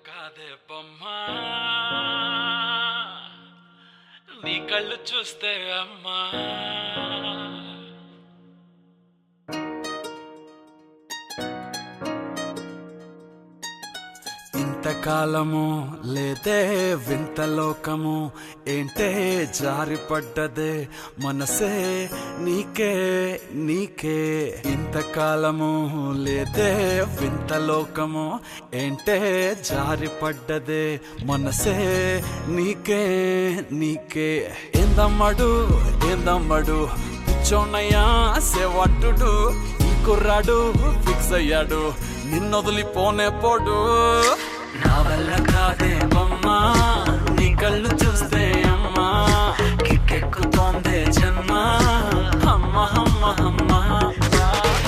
కాదే బొమ్మా నీ కళ్ళు చూస్తే అమ్మా ఇంతకాలము లేదే వింత లోకము ఏంటే జారిపడ్డదే మనసే నీకే నీకే ఇంతకాలము లేదే వింత లోకము ఏంటే జారిపడ్డదే మనసే నీకే నీకే ఏందమ్మడు ఏందమ్మడు పిచ్చోన్నయ్యా సేవట్టుడు ఈ కుర్రాడు ఫిక్స్ అయ్యాడు నిన్నొదిలిపోనే పోడు నా వల్ల కాదే బొమ్మా నీ కళ్ళు చూస్తే అమ్మా కిక్కెక్కుతోందే జన్మ అమ్మ అమ్మ అమ్మ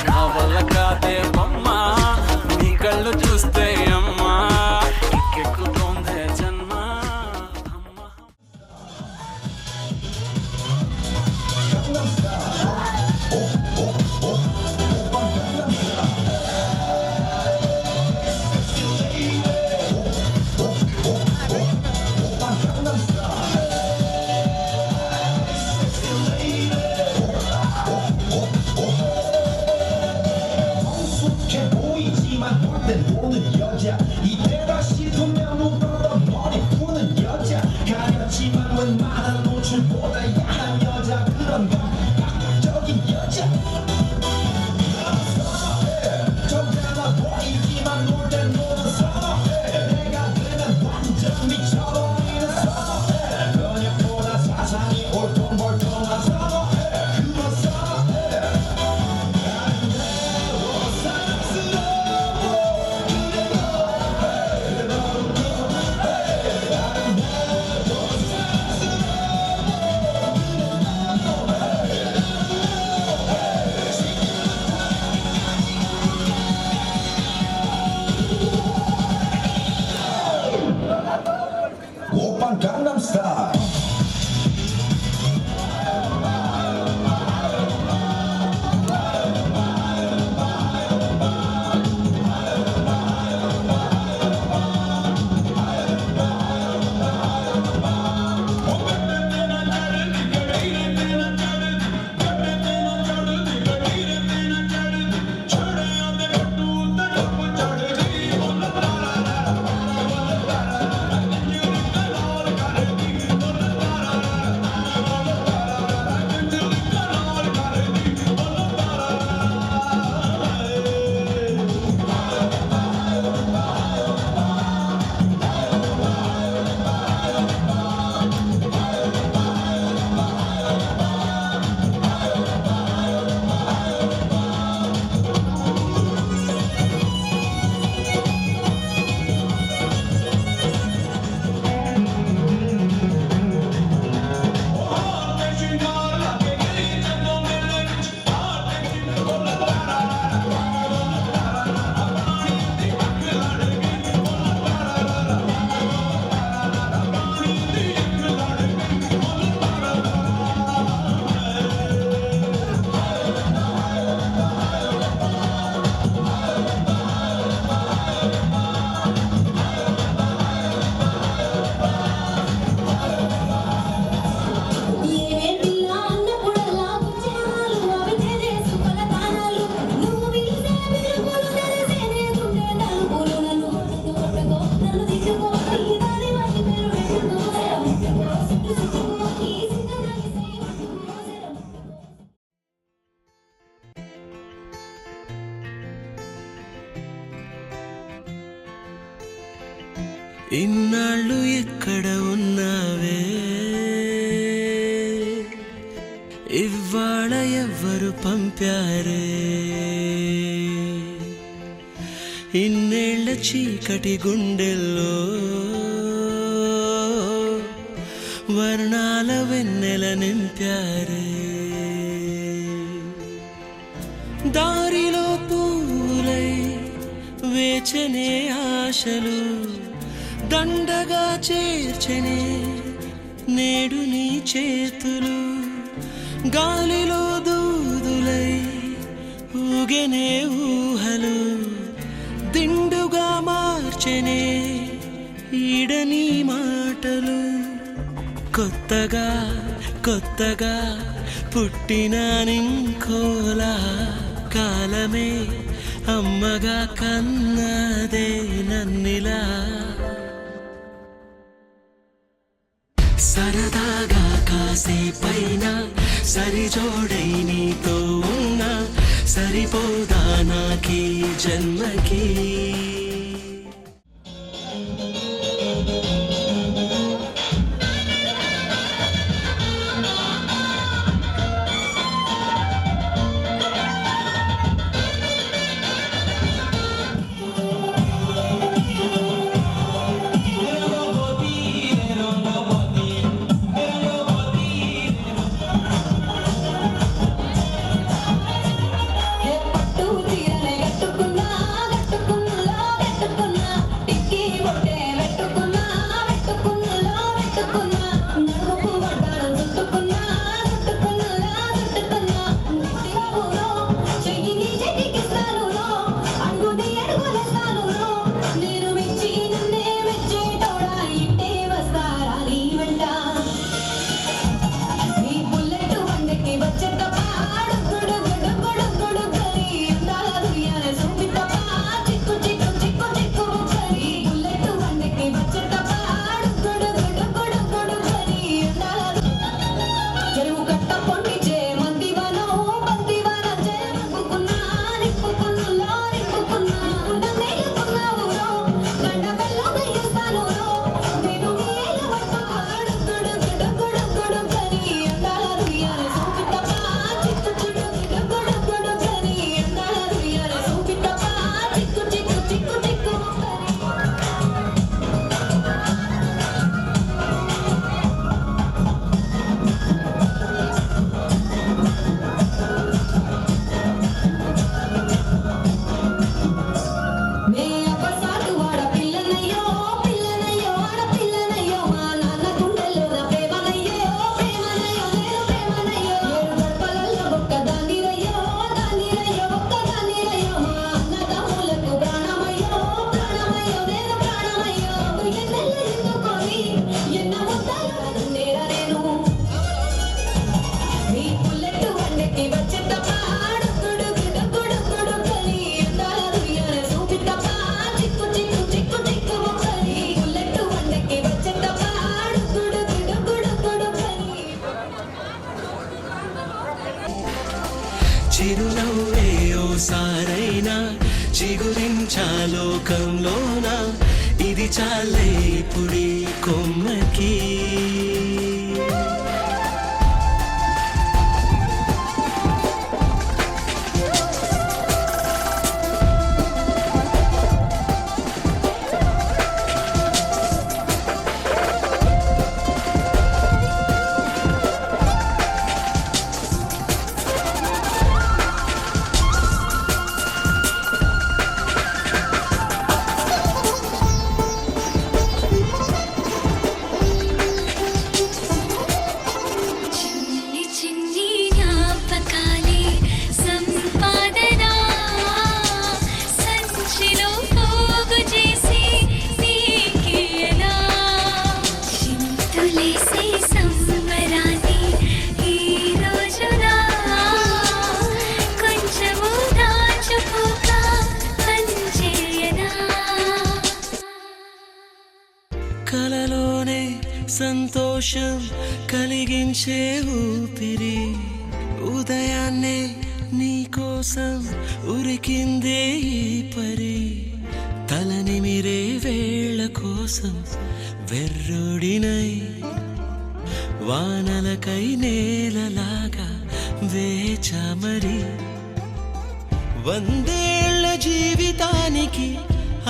నా వల్ల కాదే బొమ్మా నీ కళ్ళు చూస్తే అమ్మా కిక్కెక్కుతోందే జన్మ అమ్మ ఇన్నాళ్ళు ఎక్కడ ఉన్నావే ఇవాళ ఎవ్వరు పంపారే ఇన్నేళ్ల చీకటి గుండెల్లో వర్ణాల వెన్నెల నింపారే దారిలో పూలై వేచనే ఆశలు దండగా చేర్చనే నేడు నీ చేతులు గాలిలో దూదులై ఊగెనే ఊహలు దిండుగా మార్చెనే ఈడని మాటలు కొత్తగా కొత్తగా పుట్టిన నింకోలా కాలమే అమ్మగా కన్నదే నన్నిలా సరదాగా కాసేపైన సరిజోడై నీతో ఉన్నా సరిపోదా నాకీ జన్మకి చిరునవ్వే ఓసారైనా చిగురించాలోకంలోన ఇది చాలే పుడి కొమ్మకి కలలోనే సంతోషం కలిగించే ఊపిరి ఉదయాన్నే నీకోసం ఉరికిందే ఈ పరి తలని మీరే వేళ కోసం కోసం వెర్రుడినై వానలకై నేలలాగా వేచామరి వందేళ్ల జీవితానికి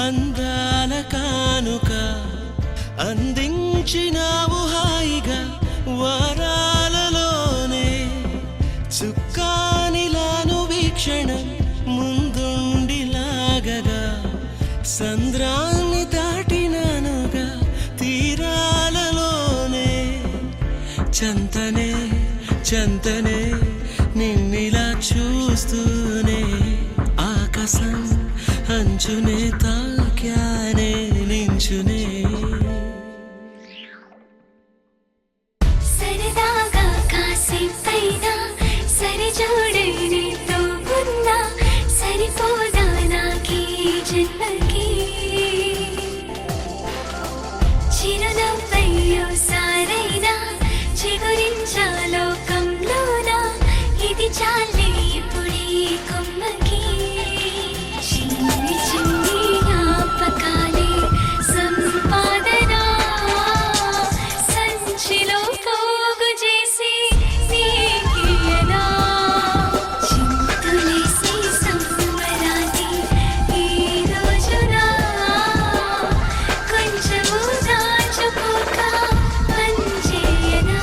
అందాల కానుక అందించినావు హాయిగా వారాలలోనే చుక్కానిలాను వీక్షణం ముందుండి లాగగా సంద్రాన్ని దాటినానుగా తీరాలలోనే చంతనే చంతనే నిన్నిలా చూస్తూనే ఆకాశం అంచునే తాక్యానే నించునే సరదాగా కాసేపైనా సరిజోడై నీతో ఉన్నా సరిపోదా నాకీ జన్మకి చిరునవ్వయ్యో సారైనా చిగురించా లోకంలోనా ఇది చాలే ఇప్పుడీ కొమ్మకి చిన్ని చిన్ని జ్ఞాపకాలే సంపాదన సంచిలో పోగు చేసి నీకియనా చింతులేసి సంబరాన్ని ఈ రోజున కొంచెము దాచుకోక పనిచేయనా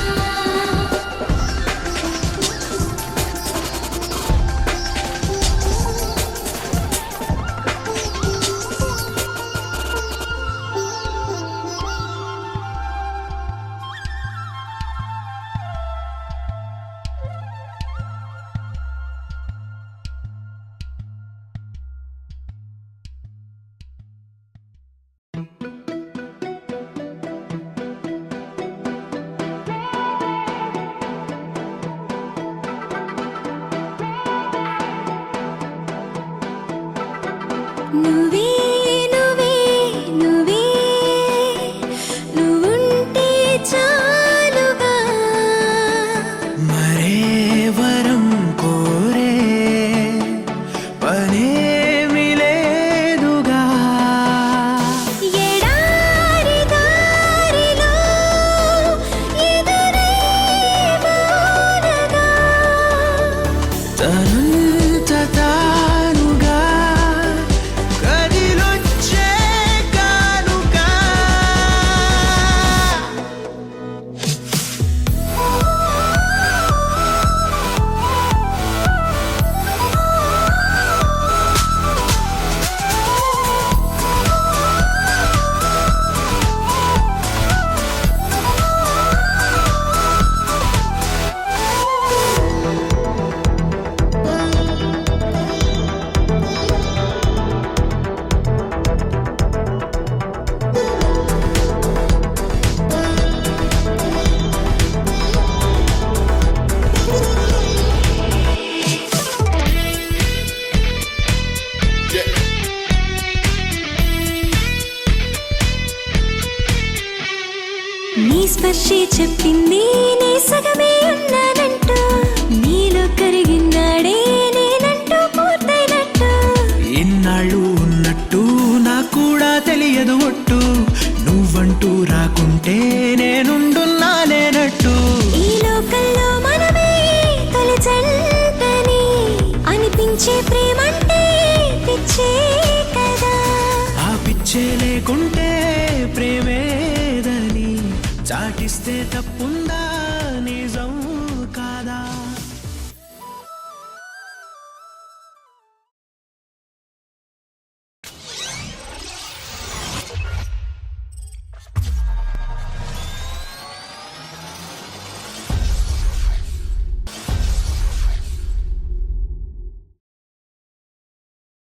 నువ్వే నువ్వే నువ్వే నువ్వుంటే చాలుగా మరే వరం కోరే పనేమి లేదుగా ఎడారి దారిలో ఎదురై వానగా తనంత తానుగా కదిలొచ్చే కానుక నీ స్పర్శే చెప్పింది నీ సగమే ఉన్నానంటూ నీలో కరిగినాడే నేనంటూ పూర్తయినట్టు ఇన్నాళ్ళు ఉన్నట్టు నాకు కూడా తెలియదు ఒట్టు నువ్వంటూ రాకుంటే నేనుండున్నా లేనట్టు ఈ లోకంలో మనమే తొలి జంటని అనిపించే ప్రేమంటే పిచ్చే కదా ఆ పిచ్చే లేకుంటే ప్రేమేదని చాటిస్తే తప్పుందా నిజం కాదా